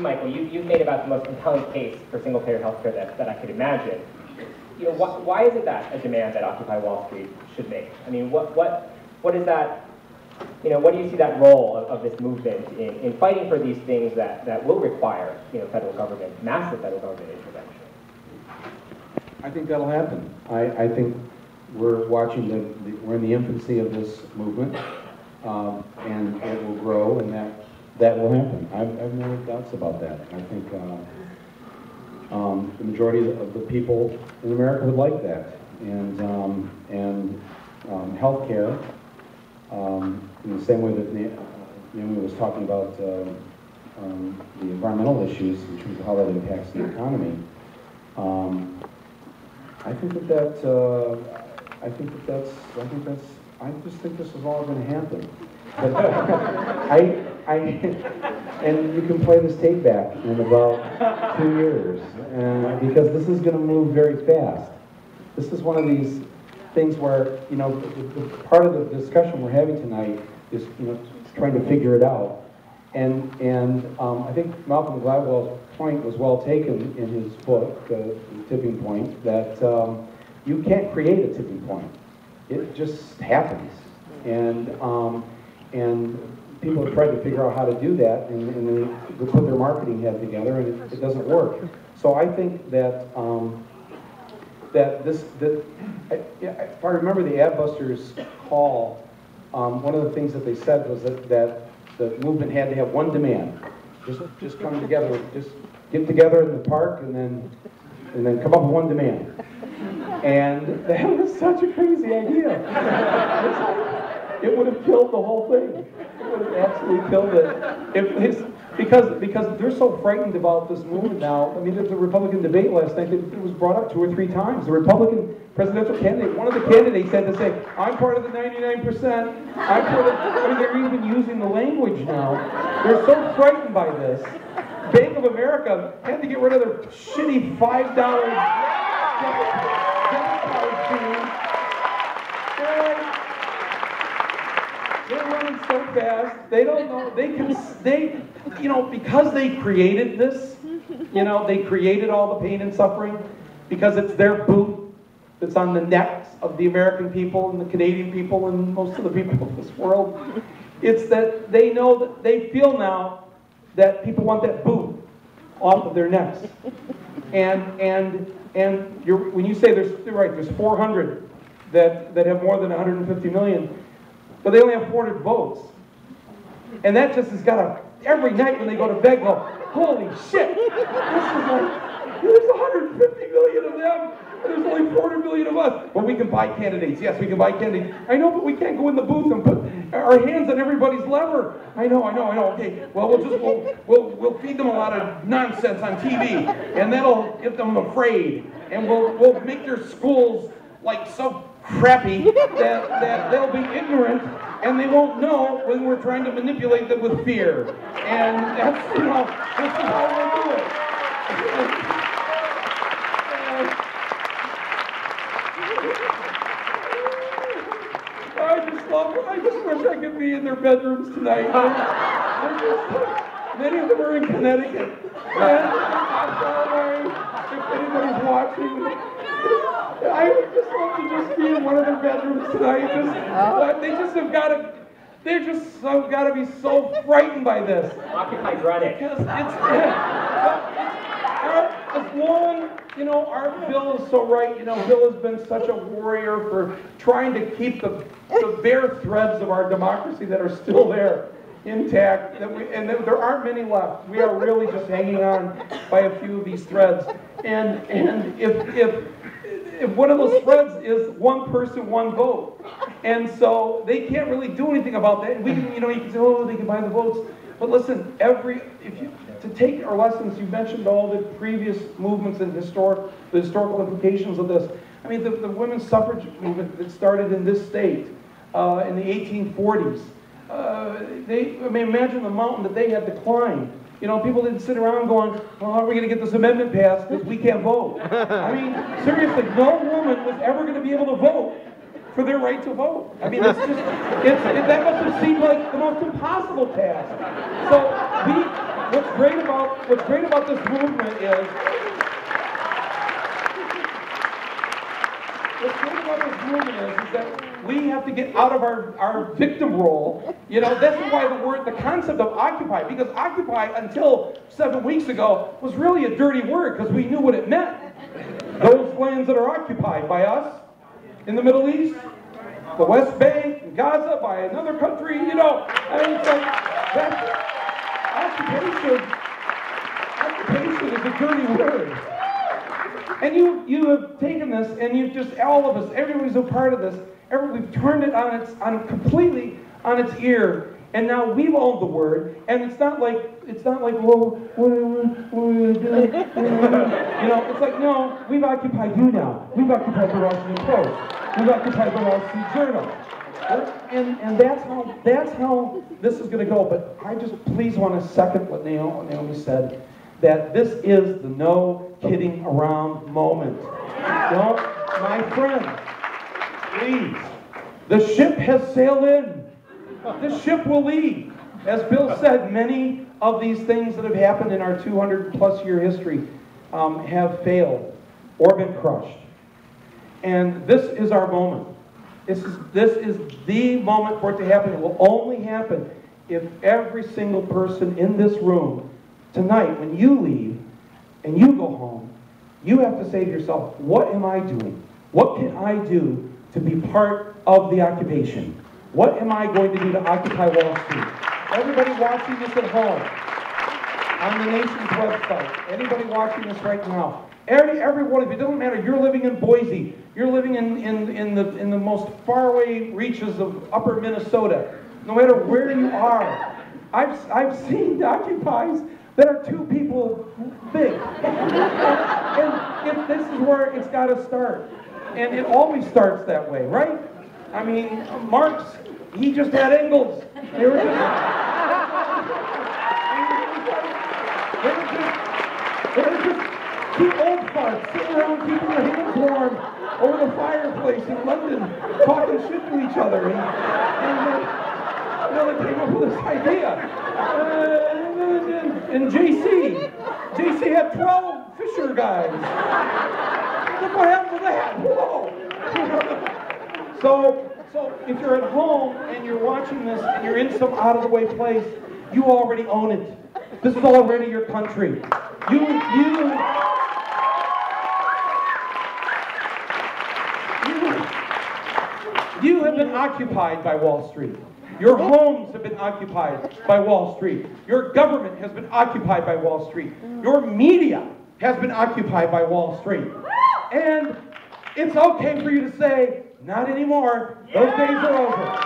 Michael, you've made about the most compelling case for single-payer healthcare that I could imagine. You know, why is it that a demand that Occupy Wall Street should make? I mean, what is that? You know, what do you see that role of this movement in fighting for these things that will require, you know, federal government, massive federal government intervention? I think that'll happen. I think we're watching we're in the infancy of this movement, and it will grow, and that will happen. I have no doubts about that. I think the majority of the people in America would like that, and healthcare, in the same way that Naomi was talking about the environmental issues in terms of how that impacts the economy. I just think this is all going to happen. But and you can play this tape back in about 2 years, because this is going to move very fast. This is one of these things where, you know, the part of the discussion we're having tonight is, you know, trying to figure it out. And I think Malcolm Gladwell's point was well taken in his book, The Tipping Point, that you can't create a tipping point. It just happens. And people have tried to figure out how to do that, and they put their marketing head together, and it doesn't work. So I think that if I remember the Adbusters call, one of the things that they said was that the movement had to have one demand: just come together, just get together in the park, and then come up with one demand. And that was such a crazy idea. It would have killed the whole thing. It would have absolutely killed it. Because they're so frightened about this movement now. I mean, there's a Republican debate last night that it was brought up 2 or 3 times. The Republican presidential candidate, one of the candidates had to say, "I'm part of the 99%. I'm part of," I mean, they're even using the language now. They're so frightened by this. Bank of America had to get rid of their shitty $5 debit card fee. They're running so fast. They don't know. You know, because they created this. You know, they created all the pain and suffering because it's their boot that's on the necks of the American people and the Canadian people and most of the people of this world. It's that they know that they feel now that people want that boot off of their necks. And when you say you're right, there's 400 that have more than 150 million, but they only have 400 votes. And that just has got to, every night when they go to bed, go, holy shit, this is like, there's 150 million of them, and there's only 400 million of us. Well, we can buy candidates. Yes, we can buy candidates. I know, but we can't go in the booth and put our hands on everybody's lever. I know. Okay, well, we'll feed them a lot of nonsense on TV, and that'll get them afraid. And we'll make their schools like so crappy that they'll be ignorant and they won't know when we're trying to manipulate them with fear. And that's, you know, this is how we'll do it. I just wish I could be in their bedrooms tonight. Many of them are in Connecticut. And I'm sorry if anybody's watching. I would just love to just be in one of their bedrooms tonight. They just have got to. They're just got to be so frightened by this. Occupy Greenwich. Because as long, you know, our Bill is so right. You know, Bill has been such a warrior for trying to keep the bare threads of our democracy that are still there intact. And there aren't many left. We are really just hanging on by a few of these threads. And if one of those threads is one person, one vote, and so they can't really do anything about that. We can, you know, you can say, oh, they can buy the votes, but listen, to take our lessons, you mentioned all the previous movements and the historical implications of this. I mean, the women's suffrage movement that started in this state in the 1840s. I mean, imagine the mountain that they had to climb. You know, people didn't sit around going, well, how are we going to get this amendment passed because we can't vote? I mean, seriously, no woman was ever going to be able to vote for their right to vote. I mean, that must have seemed like the most impossible task. So what's great about this movement is that we have to get out of our victim role. You know, that's why the concept of occupy, because occupy until 7 weeks ago was really a dirty word because we knew what it meant. Those lands that are occupied by us in the Middle East, the West Bank, and Gaza by another country, you know, I mean, it's like, that's, occupation is a dirty word. And you have taken this, and you've just, all of us, everybody's a part of this, we've turned it completely on its ear, and now we've owned the word, and it's not like, well, what are we gonna do? You know, it's like, no, we've occupied you now. We've occupied the Washington Post. We've occupied the Wall Street Journal. And that's how this is going to go. But I just please want to second what Naomi said, that this is the no kidding around moment. You know, my friends, please, the ship has sailed in. The ship will leave. As Bill said, many of these things that have happened in our 200-plus year history have failed or been crushed. And this is our moment. This is the moment for it to happen. It will only happen if every single person in this room tonight, when you leave and you go home, you have to say to yourself, what am I doing? What can I do to be part of the occupation? What am I going to do to occupy Wall Street? Everybody watching this at home, on the nation's website, anybody watching this right now, every one of you, it doesn't matter, you're living in Boise, you're living in the most faraway reaches of upper Minnesota, no matter where you are, I've seen occupies that are 2 people big. and this is where it's got to start. And it always starts that way, right? I mean, Marx, he just had Engels. They were just 2 old farts sitting around keeping their hands warm over the fireplace in London, talking shit to each other. And they came up with this idea. And JC had 12 Fisher guys. Look what happened to that. Whoa. So if you're at home and you're watching this and you're in some out-of-the-way place, you already own it. This is already your country. You have been occupied by Wall Street. Your homes have been occupied by Wall Street. Your government has been occupied by Wall Street. Your media has been occupied by Wall Street. And it's okay for you to say, not anymore. Those days are over.